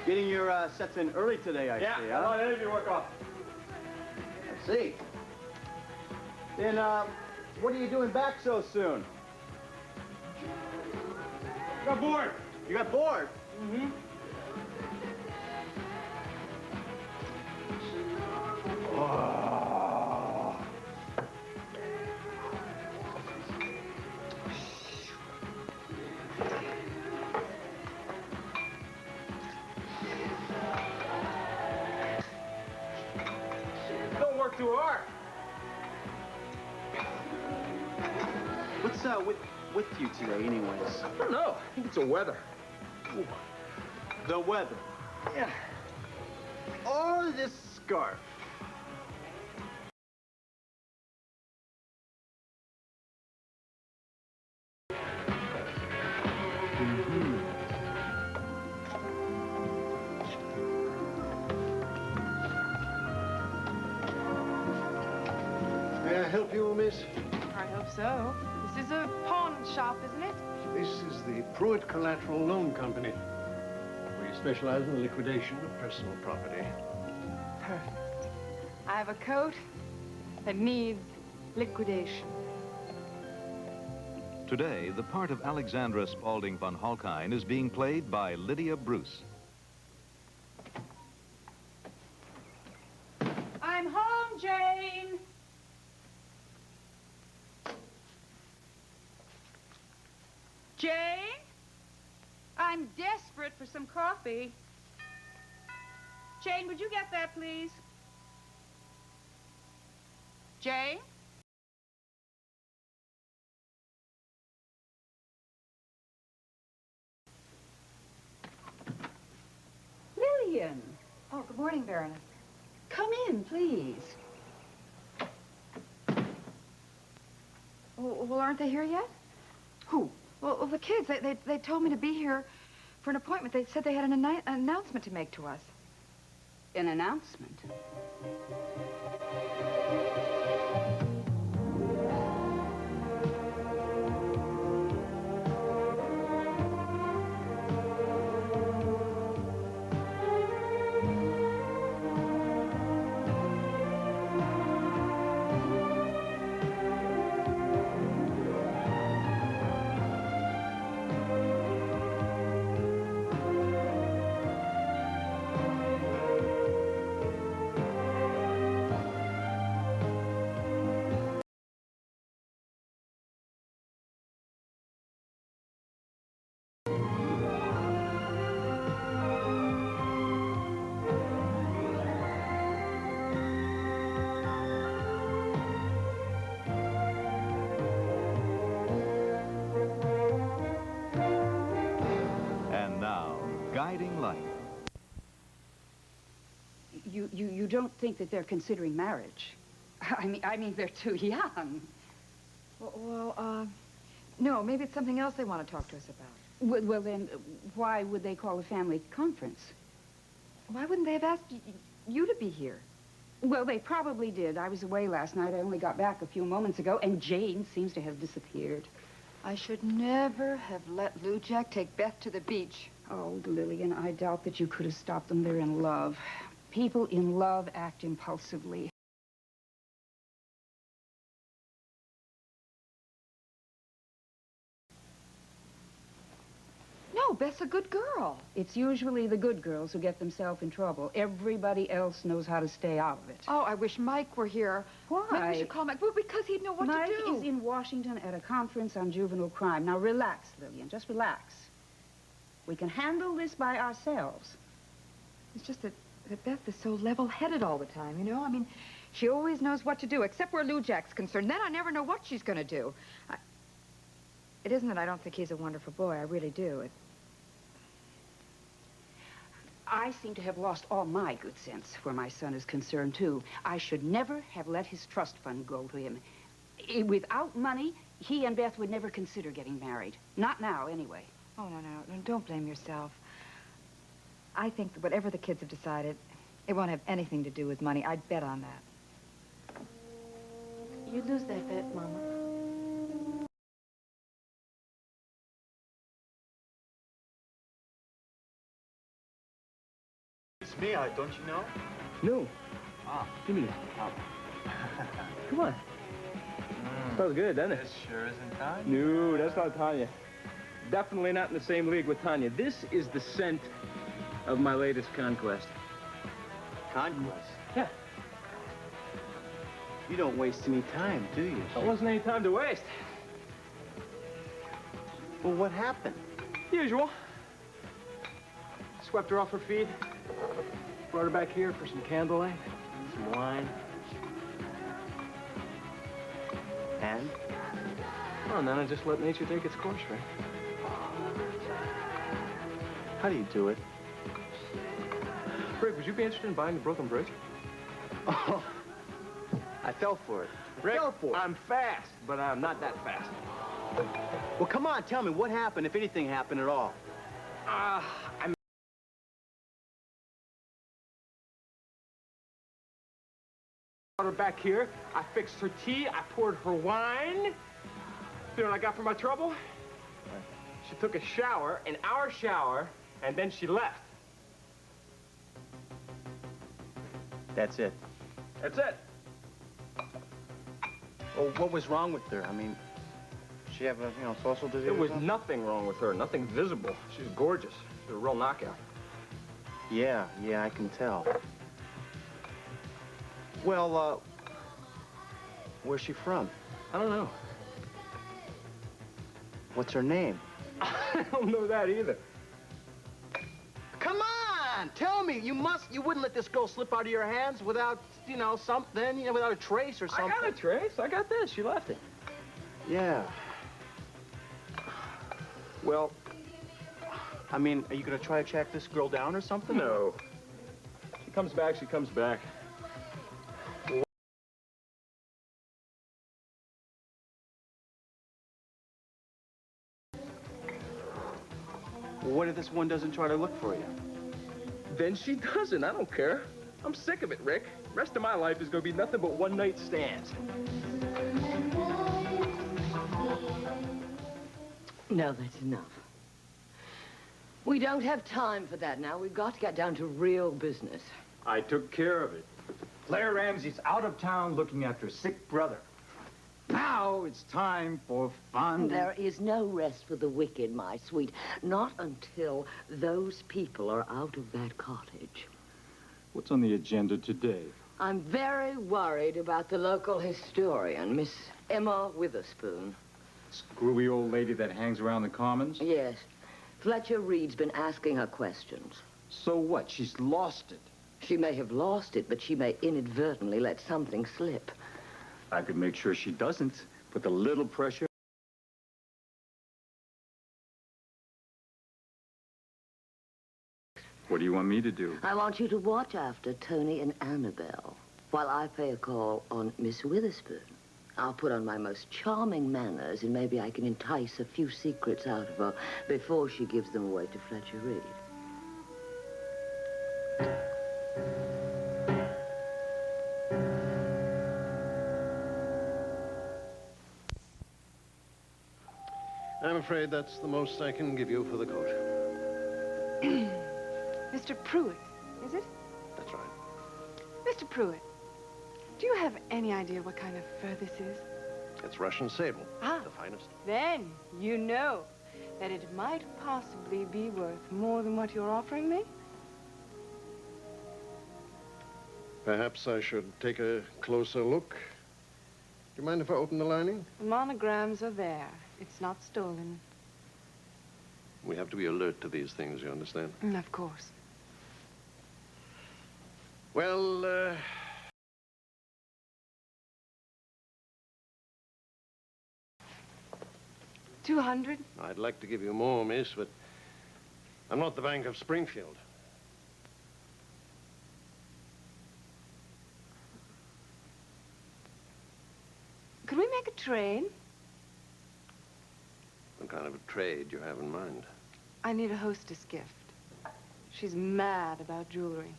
Getting your sets in early today, I see, huh? Yeah, I'll let you work off. I see. Then, what are you doing back so soon? Got bored. You got bored? Mm-hmm. Oh. Don't work too hard. What's with you today, anyways? I don't know. I think it's the weather. Ooh. The weather. Yeah. Or this scarf. May I help you, miss? I hope so. This is a pawn shop, isn't it? This is the Pruitt Collateral Loan Company. We specialize in the liquidation of personal property. Perfect. I have a coat that needs liquidation. Today, the part of Alexandra Spaulding von Halkine is being played by Lydia Bruce. I'm home, Jane. Jane? I'm desperate for some coffee. Jane, would you get that, please? Jane? Lillian. Oh, good morning, Baroness. Come in, please. Well, aren't they here yet? Who? Well, the kids. They told me to be here for an appointment. They said they had an announcement to make to us. An announcement? And now, Guiding Light. You don't think that they're considering marriage? I mean, they're too young. No, maybe it's something else they want to talk to us about. Well, then, why would they call a family conference? Why wouldn't they have asked you to be here? Well, they probably did. I was away last night. I only got back a few moments ago, and Jane seems to have disappeared. I should never have let Lou Jack take Beth to the beach. Oh, Lillian, I doubt that you could have stopped them. They're in love. People in love act impulsively. No, Beth's a good girl. It's usually the good girls who get themselves in trouble. Everybody else knows how to stay out of it. Oh, I wish Mike were here. Why? Maybe we should call Mike. Well, because he'd know what Mike to do. is in Washington at a conference on juvenile crime. Now, relax, Lillian. Just relax. We can handle this by ourselves. It's just that Beth is so level-headed all the time, you know? I mean, she always knows what to do, except where Lou Jack's concerned. Then I never know what she's going to do. It isn't that I don't think he's a wonderful boy. I really do. I seem to have lost all my good sense where my son is concerned, too. I should never have let his trust fund go to him. Without money, he and Beth would never consider getting married. Not now, anyway. Oh, no, don't blame yourself. I think that whatever the kids have decided, it won't have anything to do with money. I'd bet on that. You'd lose that bet, Mama. me, don't you know? No. Ah. Give me that. Come on. Smells good, doesn't it? This sure isn't Tanya. No, that's not Tanya. Definitely not in the same league with Tanya. This is the scent of my latest conquest. Conquest? Yeah. You don't waste any time, do you? There wasn't any time to waste. Well, what happened? Usual. Swept her off her feet. Brought her back here for some candlelight, some wine. And? Oh, and then I just let nature take its course, Rick. How do you do it? Rick, would you be interested in buying the Brooklyn Bridge? Oh, I fell for it. Rick, Fell for it. I'm fast, but I'm not that fast. Well, come on, tell me, what happened, if anything happened at all? I brought her back here. I fixed her tea. I poured her wine. You know what I got for my trouble? She took a shower, in our shower, and then she left. That's it. That's it. Well, what was wrong with her? I mean, she have a, social disease? There or was something? nothing wrong with her, nothing visible. She's gorgeous. She's a real knockout. Yeah, I can tell. Well, where's she from? I don't know. What's her name? I don't know that either. Come on! Tell me! You wouldn't let this girl slip out of your hands without, something, without a trace or something. I got a trace. I got this. She left it. Yeah. Well, I mean, are you gonna try to track this girl down or something? No. She comes back, she comes back. Well, what if this one doesn't try to look for you? Then she doesn't. I don't care. I'm sick of it, Rick. The rest of my life is gonna be nothing but one-night stands. No, that's enough. We don't have time for that now. We've got to get down to real business. I took care of it. Claire Ramsey's out of town looking after a sick brother. Now it's time for fun. There is no rest for the wicked, my sweet. Not until those people are out of that cottage. What's on the agenda today? I'm very worried about the local historian, Miss Emma Witherspoon. Screwy old lady that hangs around the commons? Yes. Fletcher Reed's been asking her questions. So what? She's lost it. She may have lost it, but she may inadvertently let something slip. I could make sure she doesn't. Put a little pressure. What do you want me to do? I want you to watch after Tony and Annabelle while I pay a call on Miss Witherspoon. I'll put on my most charming manners, and maybe I can entice a few secrets out of her before she gives them away to Fletcher Reed. I'm afraid that's the most I can give you for the coat. Mr. Pruitt, is it? That's right. Mr. Pruitt, do you have any idea what kind of fur this is? It's Russian sable. Ah. The finest. Then you know that it might possibly be worth more than what you're offering me. Perhaps I should take a closer look. Do you mind if I open the lining? The monograms are there. It's not stolen. We have to be alert to these things, you understand? Of course. Well, 200? I'd like to give you more, miss, but I'm not the Bank of Springfield. Could we make a trade? What kind of a trade you have in mind? I need a hostess gift. She's mad about jewelry.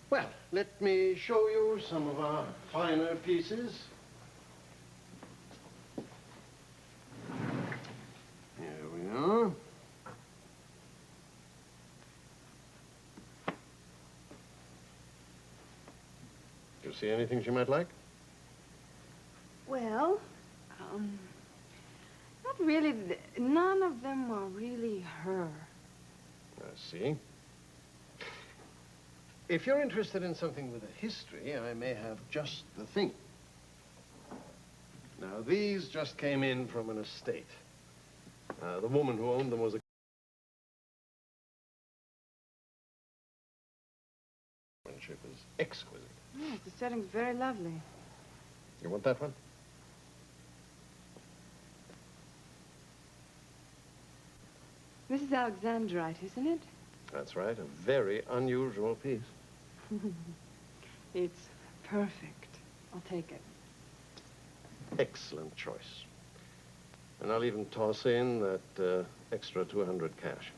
Well, let me show you some of our finer pieces. Here we are. see anything she might like? Well, not really. None of them are really her. I see. If you're interested in something with a history, I may have just the thing. Now, these just came in from an estate. The woman who owned them was a workmanship is exquisite. Yes, the setting's very lovely. You want that one? This is Alexandrite, isn't it? That's right, a very unusual piece. It's perfect. I'll take it. Excellent choice. And I'll even toss in that extra 200 cash.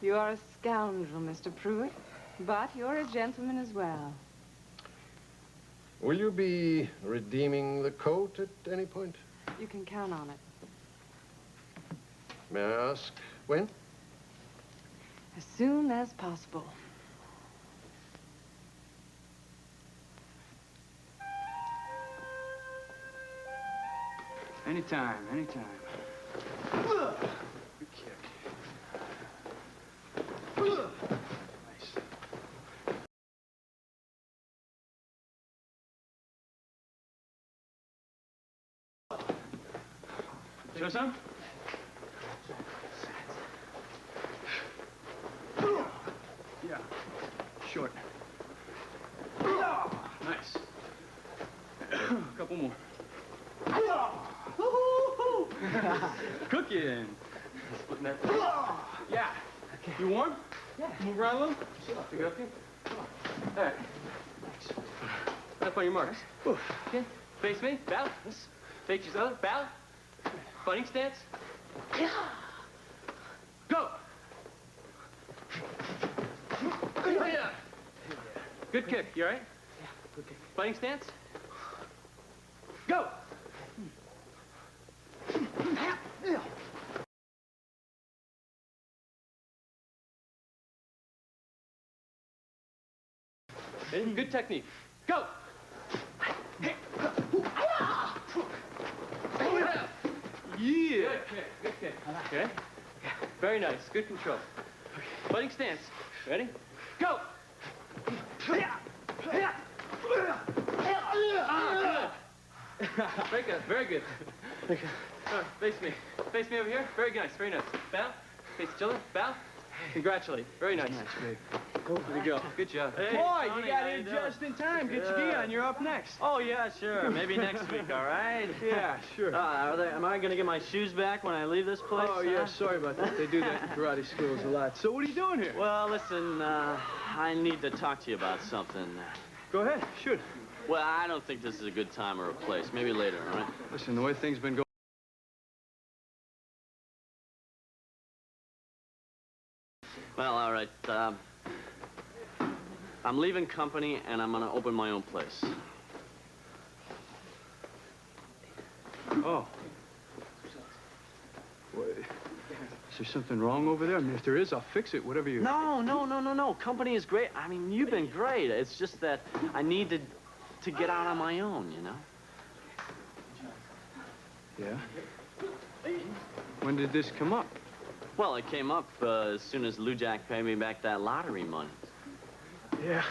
You are a scoundrel, Mr. Pruitt, but you're a gentleman as well. Will you be redeeming the coat at any point? You can count on it. May I ask when? As soon as possible. Anytime, anytime. Good kick. Nice. Show some? Yeah. Short. Nice. A couple more. Cooking. Splitting that. Yeah. You warm? Yeah. Move around a little? Pick it up here. All right. Up on your marks. Okay. Face me. Bow. Face each other. Bow. Fighting stance. Go. Yeah. Good kick. You all right? Yeah. Good kick. Fighting stance. Go. Okay, good technique. Go! Yeah! Good kick, good kick. Okay? Very nice, good control. Fighting stance. Ready? Go! Very good, very good. Face me. Face me over here. Very nice, very nice. Bow. Face each other. Bow. Congratulate. Very nice. There you go. Good job. Hey, Boy, Tony, you got how in you just in time. Get your gi on. You're up next. Oh, yeah, sure. Maybe next week, all right? Yeah, sure. Am I going to get my shoes back when I leave this place? Oh, yeah, sorry about that. They do that in karate schools a lot. So what are you doing here? Well, listen, I need to talk to you about something. Go ahead, shoot. Well, I don't think this is a good time or a place. Maybe later, all right? Listen, the way things been going... Well, all right. I'm leaving company, and I'm going to open my own place. Oh. What, is there something wrong over there? I mean, if there is, I'll fix it, whatever you... No. Company is great. I mean, you've been great. It's just that I need to get out on my own, you know? Yeah? When did this come up? Well, it came up as soon as Lou Jack paid me back that lottery money. Yeah.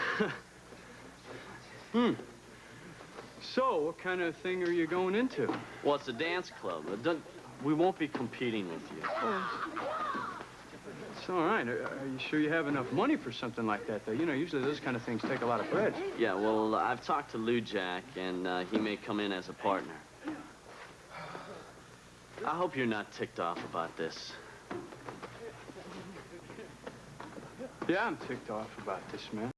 So, what kind of thing are you going into? Well, it's a dance club. We won't be competing with you. It's all right. Are you sure you have enough money for something like that, though? You know, usually those kind of things take a lot of bread. Yeah, well, I've talked to Lou Jack, and he may come in as a partner. I hope you're not ticked off about this. Yeah, I'm ticked off about this, man.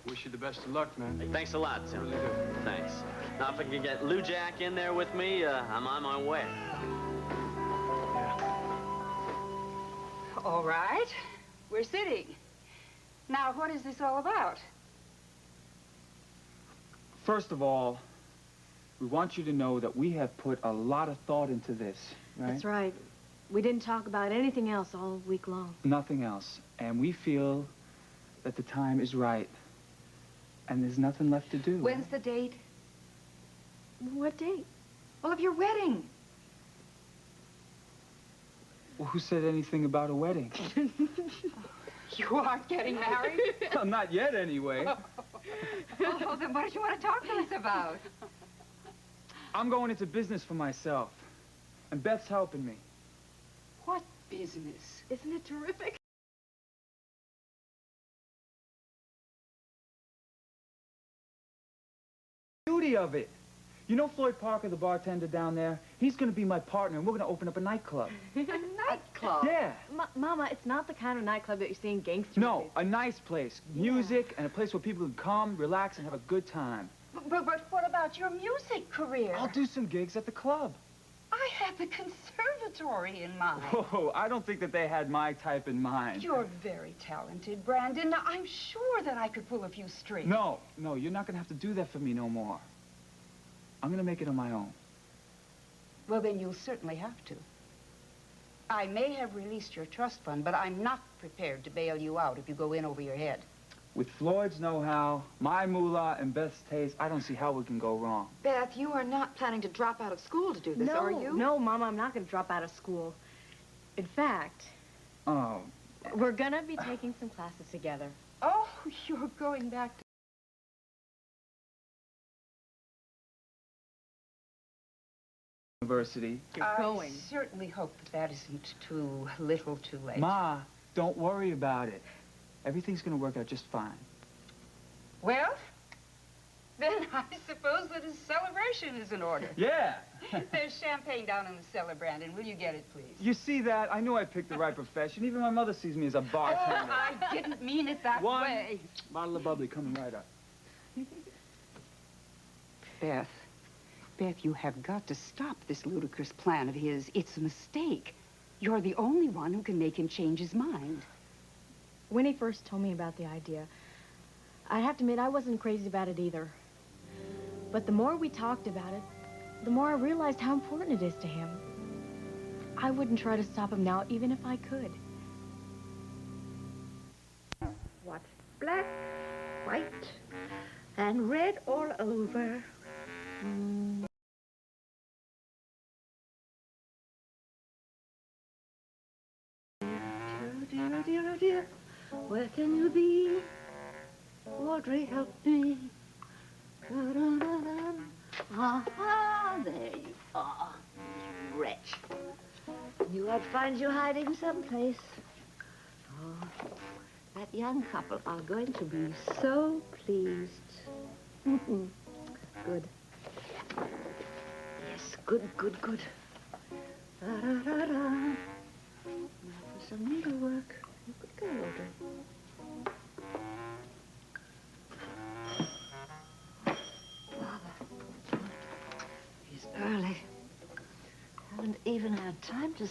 Wish you the best of luck, man. Thanks a lot, Tim. Really do. Thanks. Now, if I can get Lou Jack in there with me, I'm on my way. All right. We're sitting. Now, what is this all about? First of all, we want you to know that we have put a lot of thought into this, right? That's right. We didn't talk about anything else all week long. Nothing else. And we feel that the time is right. And there's nothing left to do. When's the date? What date? Well, of your wedding. Well, who said anything about a wedding? You aren't getting married? Well, not yet, anyway. Oh, then what did you want to talk to us about? I'm going into business for myself. And Beth's helping me. What business? Isn't it terrific? Beauty of it. You know Floyd Parker, the bartender down there? He's going to be my partner, and we're going to open up a nightclub. A nightclub? Yeah. Mama, it's not the kind of nightclub that you see in gangster No, movies. a nice place. Music, and a place where people can come, relax, and have a good time. But what about your music career? I'll do some gigs at the club. I had the conservatory in mind. Oh, I don't think that they had my type in mind. You're very talented, Brandon. Now, I'm sure that I could pull a few strings. No, you're not going to have to do that for me no more. I'm going to make it on my own. Well, then you'll certainly have to. I may have released your trust fund, but I'm not prepared to bail you out if you go in over your head. With Floyd's know-how, my moolah, and Beth's taste, I don't see how we can go wrong. Beth, you are not planning to drop out of school to do this, are you? No, Mama, I'm not going to drop out of school. In fact, Oh. we're going to be taking some classes together. Oh, you're going back to... University. I certainly hope that isn't too little too late. Ma, don't worry about it. Everything's going to work out just fine. Well, then I suppose that a celebration is in order. Yeah. There's champagne down in the cellar, Brandon. Will you get it, please? You see that? I knew I picked the right profession. Even my mother sees me as a bartender. Oh, I didn't mean it that One way. bottle of bubbly coming right up. Beth, you have got to stop this ludicrous plan of his. It's a mistake. You're the only one who can make him change his mind. When he first told me about the idea, I have to admit I wasn't crazy about it either. But the more we talked about it, the more I realized how important it is to him. I wouldn't try to stop him now, even if I could. What's black, white, and red all over? Dear, dear, oh dear, where can you be? Audrey, help me. Aha, there you are, wretch. Knew I'd find you hiding someplace. Oh, that young couple are going to be so pleased. Good. Yes, good. Da-da-da-da. Now for some needlework. You could go, Audrey. Father, he's early. Haven't even had time to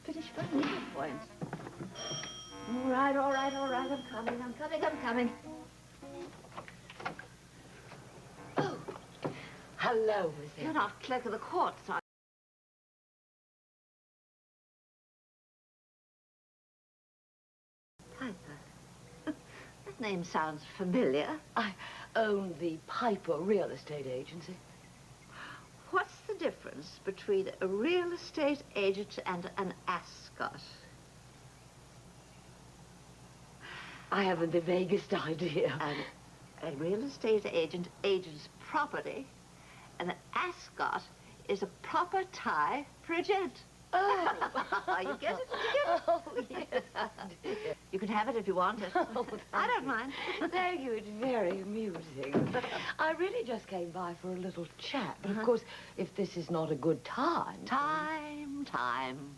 finish my needlepoints. All right. I'm coming. Oh, hello, Miss. You're not clerk of the court, are you? Piper. That name sounds familiar. I own the Piper Real Estate Agency. What's the difference between a real estate agent and an ascot? I haven't the vaguest idea. A real estate agent agents property, and an ascot is a proper tie for a gent. Oh. You get it? Oh, yes. You can have it if you want it. Oh, I don't mind. Thank you. It's very amusing. I really just came by for a little chat. But, of course, if this is not a good time... Time.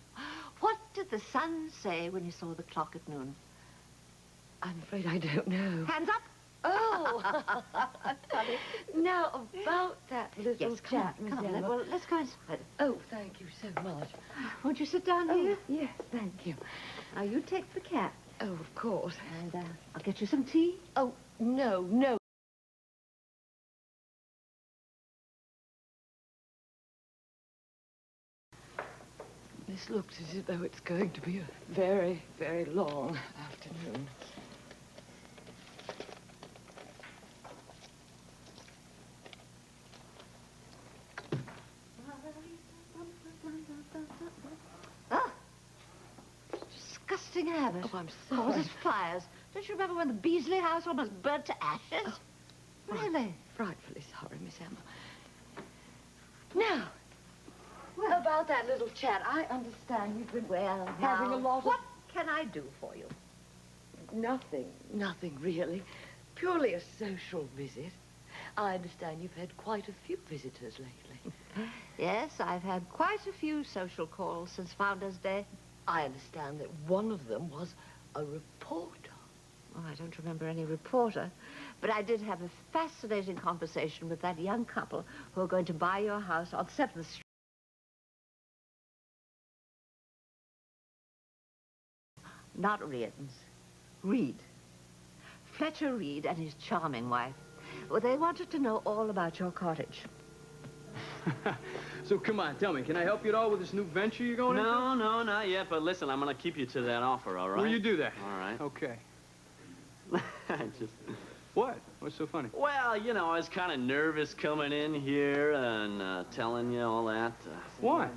What did the sun say when you saw the clock at noon? I'm afraid I don't know. Hands up. Oh. Now, about that little Yes, chat, Miss come on. Emma. Well, let's go inside. Oh, thank you so much. Won't you sit down here? Yes, thank you. Now, you take the cat. Oh, of course. And I'll get you some tea. Oh, no. This looks as though it's going to be a very, very long afternoon. Ah! Disgusting habit. Oh, I'm sorry. Causes fires. Don't you remember when the Beasley house almost burnt to ashes? Really? Frightfully sorry, Miss Emma. Now, Well, about that little chat, I understand you've been, having a lot of... What can I do for you? nothing really. Purely a social visit. I understand you've had quite a few visitors lately. Yes, I've had quite a few social calls since Founder's Day. I understand that one of them was a reporter. Oh, I don't remember any reporter, but I did have a fascinating conversation with that young couple who are going to buy your house on 7th Street. Not Reardon's. Reed. Fletcher Reed and his charming wife. Well, they wanted to know all about your cottage. So come on, tell me, can I help you at all with this new venture you're going into? No, not yet, but listen, I'm gonna keep you to that offer, all right? Will you do that? All right. Okay. Just... What? What's so funny? Well, you know, I was kind of nervous coming in here and telling you all that. Why?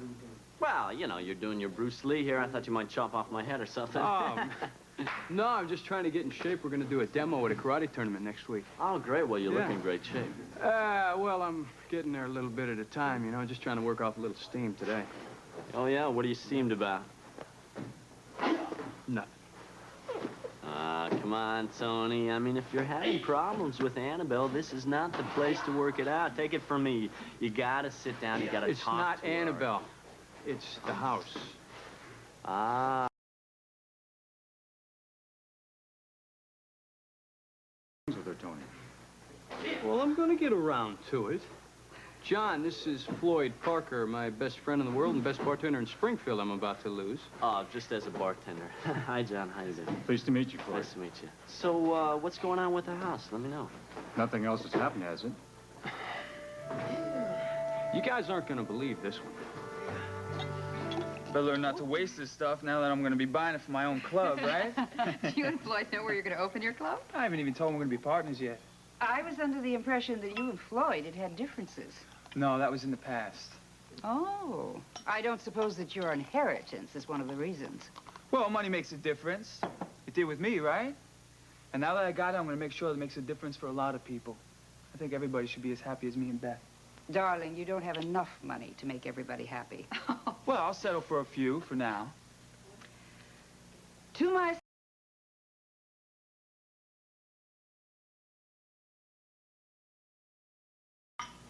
Well, you know, you're doing your Bruce Lee here. I thought you might chop off my head or something. No, I'm just trying to get in shape. We're going to do a demo at a karate tournament next week. Oh, great. Well, you look in great shape. Well, I'm getting there a little bit at a time, you know, just trying to work off a little steam today. Oh, yeah? What are you steamed about? Nothing. Come on, Tony. I mean, if you're having problems with Annabelle, this is not the place to work it out. Take it from me. You gotta sit down, you gotta talk It's not to her. Annabelle. It's the house. Ah. With her, Tony. Well, I'm going to get around to it. John, this is Floyd Parker, my best friend in the world and best bartender in Springfield I'm about to lose. Oh, just as a bartender. Hi, John. How you doing? Pleased to meet you, Floyd. Nice to meet you. So, what's going on with the house? Let me know. Nothing else has happened, has it? You guys aren't going to believe this one. Better learn not to waste this stuff now that I'm going to be buying it for my own club, right? You and Floyd know where you're going to open your club? I haven't even told him we're going to be partners yet. I was under the impression that you and Floyd had differences. No, that was in the past. Oh, I don't suppose that your inheritance is one of the reasons. Well, money makes a difference. It did with me, right? And now that I got it, I'm going to make sure that it makes a difference for a lot of people. I think everybody should be as happy as me and Beth. Darling, you don't have enough money to make everybody happy. Well, I'll settle for a few for now. To my...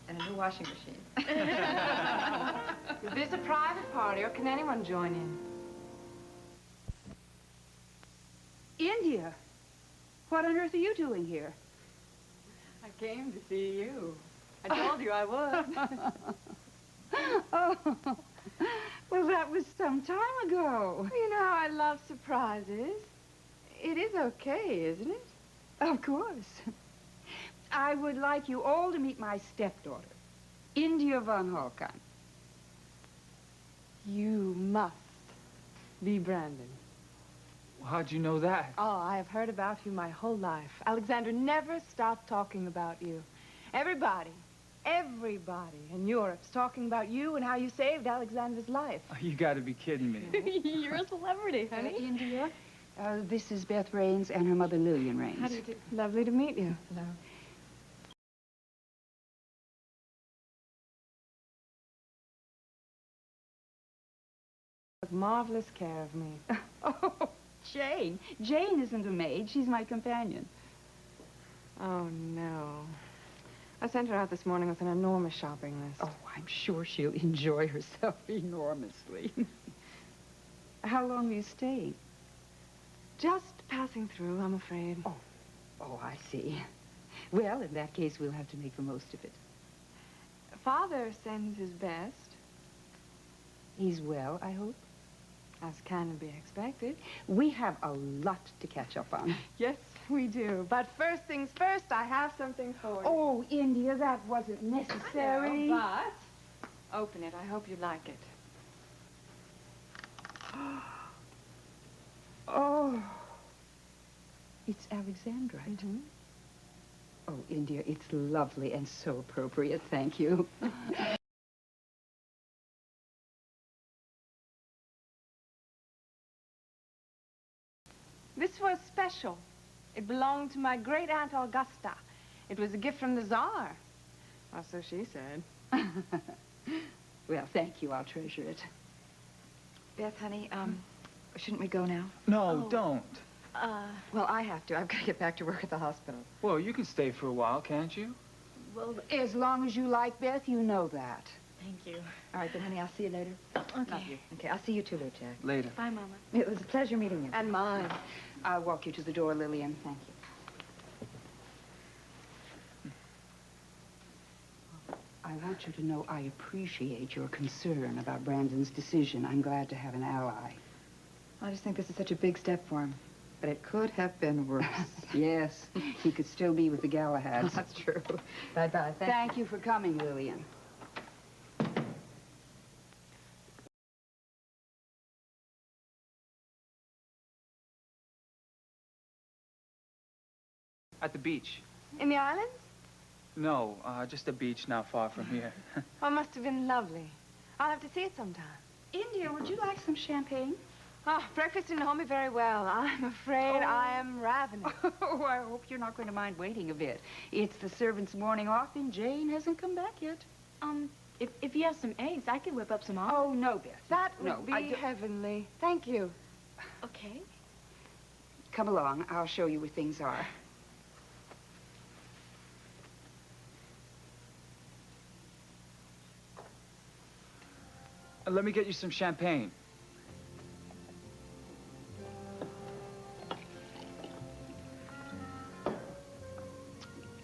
And a new washing machine. Is this a private party, or can anyone join in? India? What on earth are you doing here? I came to see you. I told you I would. Oh, well, that was some time ago. You know how I love surprises. It is okay, isn't it? Of course. I would like you all to meet my stepdaughter, India von Holkheim. You must be Brandon. How'd you know that? Oh, I have heard about you my whole life. Alexander never stopped talking about you. Everybody in Europe's talking about you and how you saved Alexander's life. Oh, you gotta be kidding me. You're a celebrity, honey. India, this is Beth Raines and her mother, Lillian Raines. How do you do? Lovely to meet you. Hello. Took marvelous care of me. Oh, Jane. Jane isn't a maid. She's my companion. Oh, no. I sent her out this morning with an enormous shopping list. Oh, I'm sure she'll enjoy herself enormously. How long are you staying? Just passing through, I'm afraid. Oh, I see. Well, in that case, we'll have to make the most of it. Father sends his best. He's well, I hope? As can be expected. We have a lot to catch up on. Yes, we do. But first things first, I have something for you. Oh, India, that wasn't necessary. But open it. I hope you like it. Oh. It's Alexandrite. Mm-hmm. Oh, India, it's lovely and so appropriate. Thank you. This was special. It belonged to my great aunt Augusta. It was a gift from the Tsar. Well, so she said. Well, thank you. I'll treasure it. Beth, honey, shouldn't we go now? No, don't. Well, I have to. I've got to get back to work at the hospital. Well, you can stay for a while, can't you? Well, as long as you like Beth, you know that. Thank you. All right, then, honey, I'll see you later. Okay. Okay, I'll see you too, Jack. Later. Bye, Mama. It was a pleasure meeting you. And mine. I'll walk you to the door, Lillian. Thank you. I want you to know I appreciate your concern about Brandon's decision. I'm glad to have an ally. I just think this is such a big step for him. But it could have been worse. Yes, he could still be with the Galahads. That's true. Bye-bye. Thank you for coming, Lillian. At the beach. In the islands? No, just a beach not far from here. Oh, it must have been lovely. I'll have to see it sometime. India, would you like some champagne? Oh, breakfast didn't hold me very well. I'm afraid I am ravenous. Oh, I hope you're not going to mind waiting a bit. It's the servants' morning off, and Jane hasn't come back yet. If you have some eggs, I could whip up some omelets. Oh, no, Beth. That would No, be heavenly. Thank you. Okay. Come along. I'll show you where things are. Let me get you some champagne. Here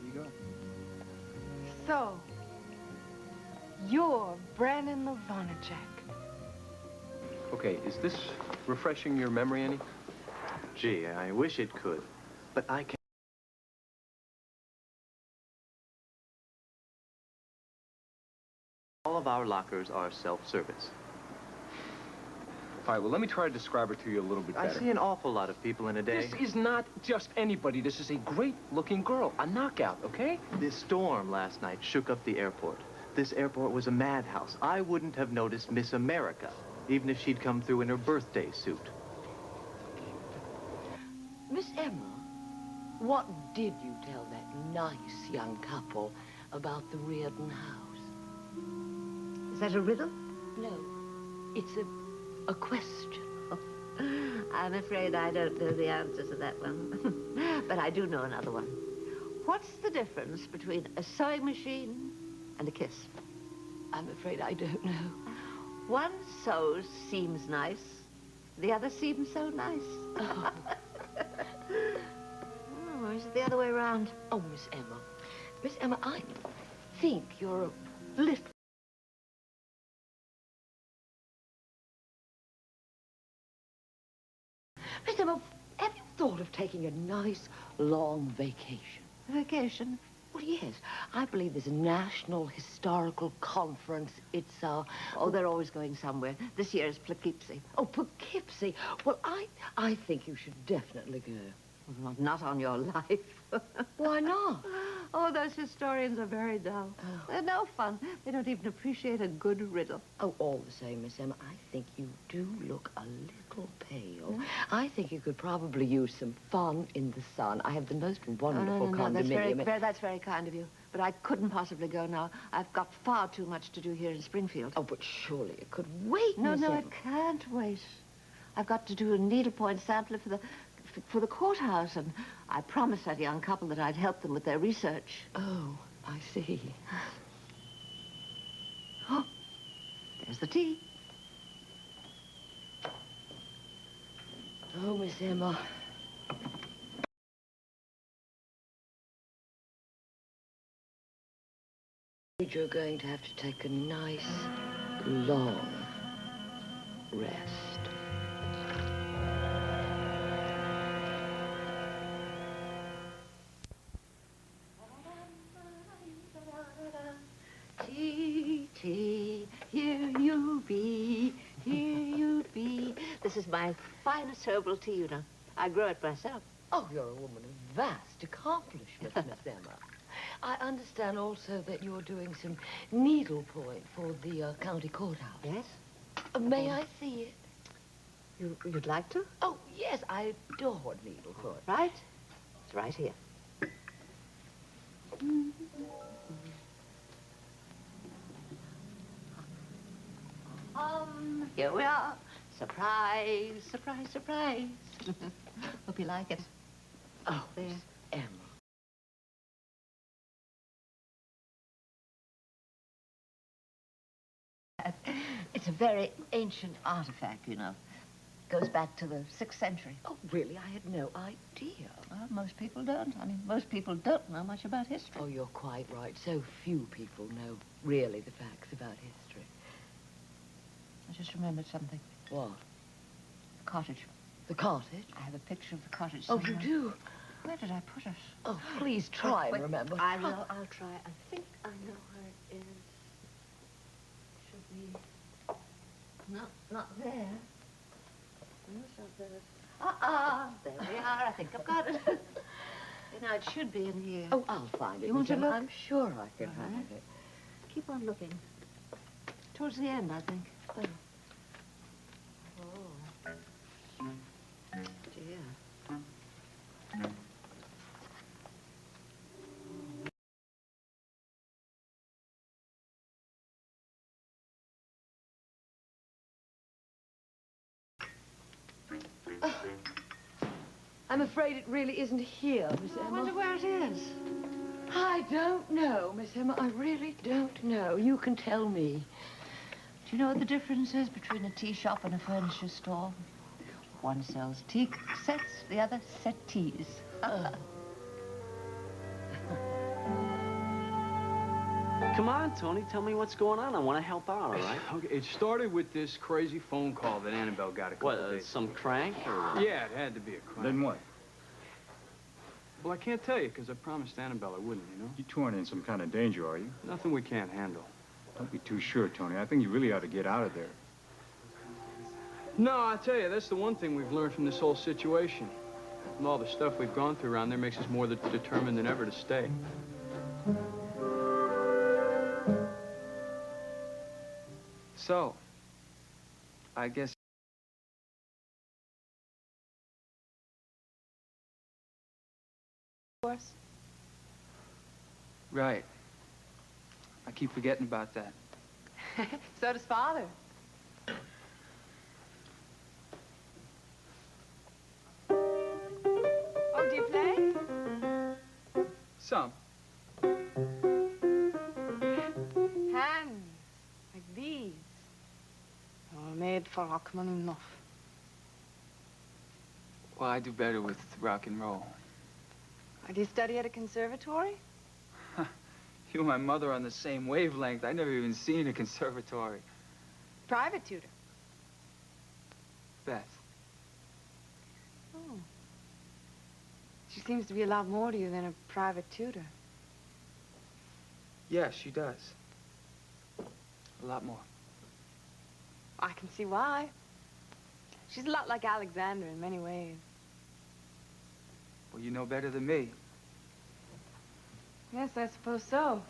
you go. So, you're Brandon Levanacek. Okay, is this refreshing your memory any? Gee, I wish it could, but I can't. All of our lockers are self-service. All right, well, let me try to describe her to you a little bit better. I see an awful lot of people in a day. This is not just anybody. This is a great-looking girl. A knockout, okay? This storm last night shook up the airport. This airport was a madhouse. I wouldn't have noticed Miss America, even if she'd come through in her birthday suit. Miss Emma, what did you tell that nice young couple about the Reardon house? Is that a riddle? No, it's a question. I'm afraid I don't know the answer to that one. But I do know another one. What's the difference between a sewing machine and a kiss? I'm afraid I don't know. One sews seems nice. The other seems so nice. Oh. Or is it the other way around? Oh, Miss Emma. Miss Emma, I think you're a little... Miss Emma, have you thought of taking a nice, long vacation? Vacation? Well, yes. I believe there's a National Historical Conference. It's, Oh, they're always going somewhere. This year is Poughkeepsie. Oh, Poughkeepsie. Well, I think you should definitely go. Well, not on your life. Why not? Oh, those historians are very dull. Oh. They're no fun. They don't even appreciate a good riddle. Oh, all the same, Miss Emma, I think you do look a little pale. I think you could probably use some fun in the sun. I have the most wonderful condominium. That's very kind of you. But I couldn't possibly go now. I've got far too much to do here in Springfield. Oh, but surely it could wait, No, Miss no, Emma. it can't wait. I've got to do a needlepoint sampler for the courthouse, and I promised that young couple that I'd help them with their research. Oh, I see. Oh, there's the tea. Oh, Miss Emma. You're going to have to take a nice, long rest. Tea, tea, here you be, This is my finest herbal tea, you know. I grow it myself. Oh, you're a woman of vast accomplishments, Miss Emma. I understand also that you're doing some needlepoint for the county courthouse. Yes? May I see it? You'd like to? Oh, yes, I adore needlepoint. Right? It's right here. Here we are. Surprise, surprise, surprise. Hope you like it. Oh, there. Emma. It's a very ancient artifact, you know. Goes back to the 6th century. Oh, really? I had no idea. Well, most people don't. I mean, most people don't know much about history. Oh, you're quite right. So few people know really the facts about history. I just remembered something. What? The cottage. The cottage? I have a picture of the cottage Oh, somewhere. you do? Where did I put it? Oh, please try and remember. I will. I'll try. I think I know where it is. Should be... No, not there. No, it's not there. There we are. I think I've got it. You know, it should be in here. Oh, I'll find it. You want to Miss look? Emma. I'm sure I can find it. Keep on looking. Towards the end, I think. Oh. Dear. I'm afraid it really isn't here, Miss Emma. I wonder where it is. I don't know, Miss Emma. I really don't know. You can tell me. Do you know what the difference is between a tea shop and a furniture store? One sells tea sets, the other settees. Come on, Tony, tell me what's going on. I want to help out, all right? Okay, it started with this crazy phone call that Annabelle got a couple What, days some crank or what? Yeah, it had to be a crime. Then what? Well, I can't tell you, because I promised Annabelle I wouldn't, you know? You two aren't in some kind of danger, are you? Nothing we can't handle. Don't be too sure, Tony. I think you really ought to get out of there. No, I tell you, that's the one thing we've learned from this whole situation. And all the stuff we've gone through around there makes us more determined than ever to stay. So, I guess... Right. I keep forgetting about that. So does Father. Oh, do you play? Some. Hands, like these, are made for Rachmaninoff. Well, I do better with rock and roll. Do you study at a conservatory? You and my mother are on the same wavelength. I've never even seen a conservatory. Private tutor. Beth. Oh. She seems to be a lot more to you than a private tutor. Yes, she does. A lot more. I can see why. She's a lot like Alexander in many ways. Well, you know better than me. Yes, I suppose so.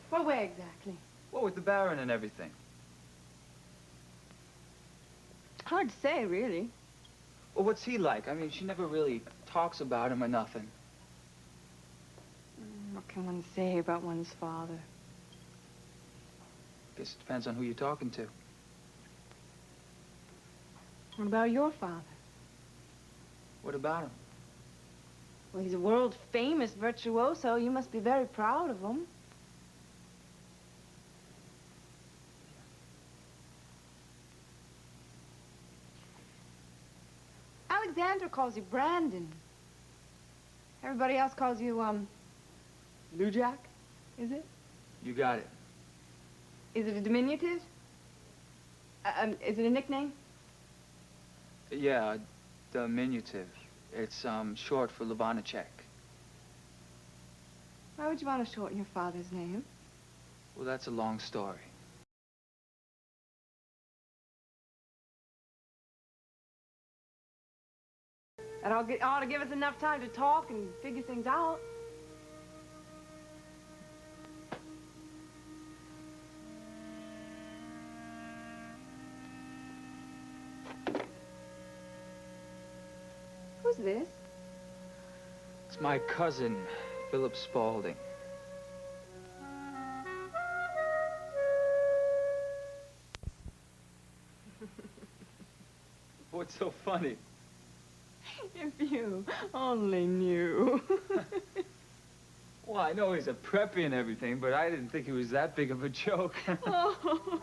What way exactly? What with the Baron and everything? Hard to say, really. Well, what's he like? I mean, she never really talks about him or nothing. What can one say about one's father? Guess it depends on who you're talking to. What about your father? What about him? Well, he's a world-famous virtuoso. You must be very proud of him. Alexander calls you Brandon. Everybody else calls you, Lou Jack, is it? You got it. Is it a diminutive? Is it a nickname? Yeah, diminutive. It's, short for Levanacek. Why would you want to shorten your father's name? Well, that's a long story. That ought to give us enough time to talk and figure things out. Who's this? It's my cousin, Philip Spaulding. What's so funny? If you only knew. Well, I know he's a preppy and everything, but I didn't think he was that big of a joke. Oh.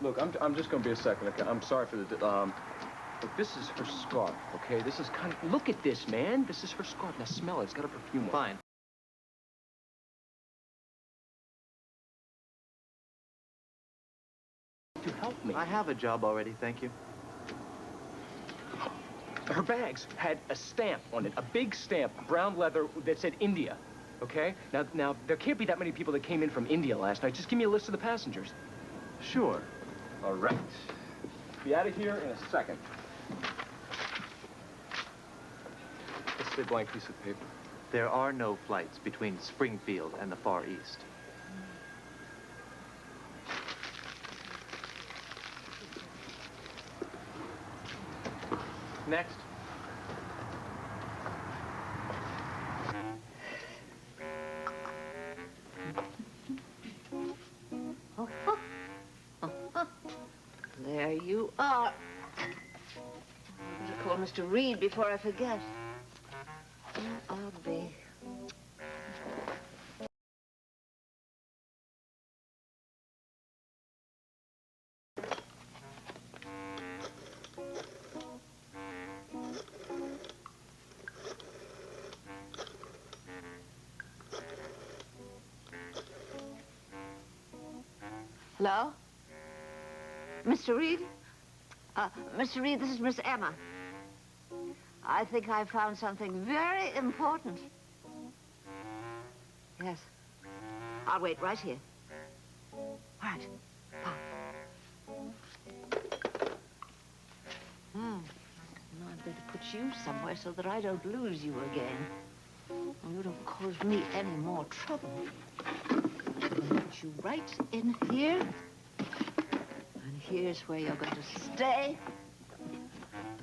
Look, I'm just gonna be a second, okay? I'm sorry for the, look, this is her scarf, okay? This is kind of, look at this, man. This is her scarf. Now smell it. It's got a perfume on it. Fine. You help me. I have a job already, thank you. Her bags had a stamp on it, a big stamp, brown leather that said India, okay? Now, there can't be that many people that came in from India last night. Just give me a list of the passengers. Sure. All right. Be out of here in a second. This is a blank piece of paper. There are no flights between Springfield and the Far East. Next. There you are. I better call Mr. Reed before I forget. Where are they? Hello? Mr. Reed? Mr. Reed, this is Miss Emma. I think I found something very important. Yes. I'll wait right here. All right. Bye. Now I'd better put you somewhere so that I don't lose you again. And you don't cause me any more trouble. I'll put you right in here. And here's where you're going to stay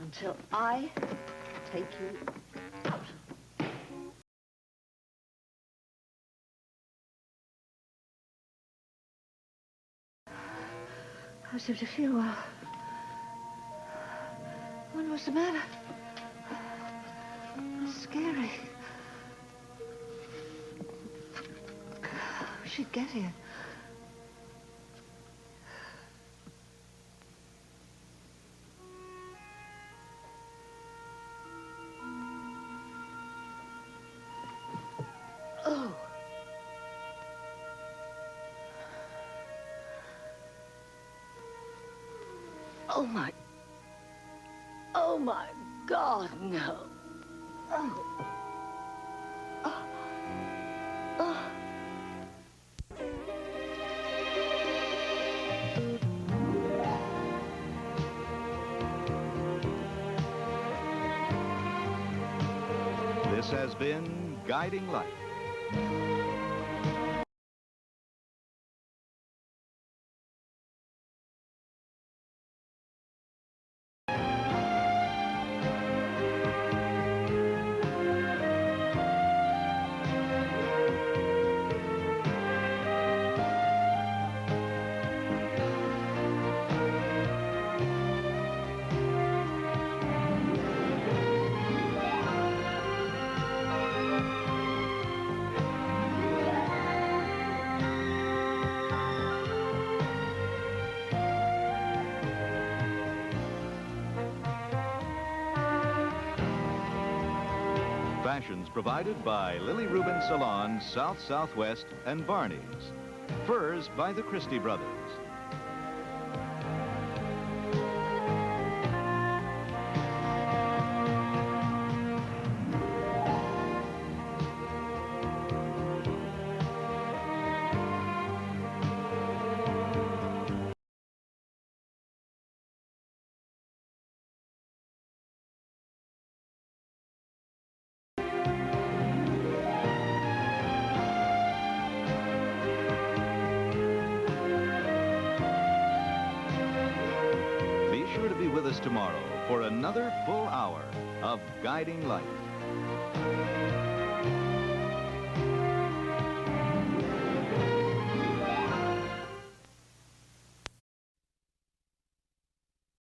until I take you out. I seem to feel well. I wonder what's the matter. It's scary. We should get here. Oh. Oh, my God, no. Oh. This has been Guiding Light. Fashions provided by Lily Rubin Salon, South Southwest, and Barney's. Furs by the Christie Brothers. tomorrow for another full hour of Guiding Light.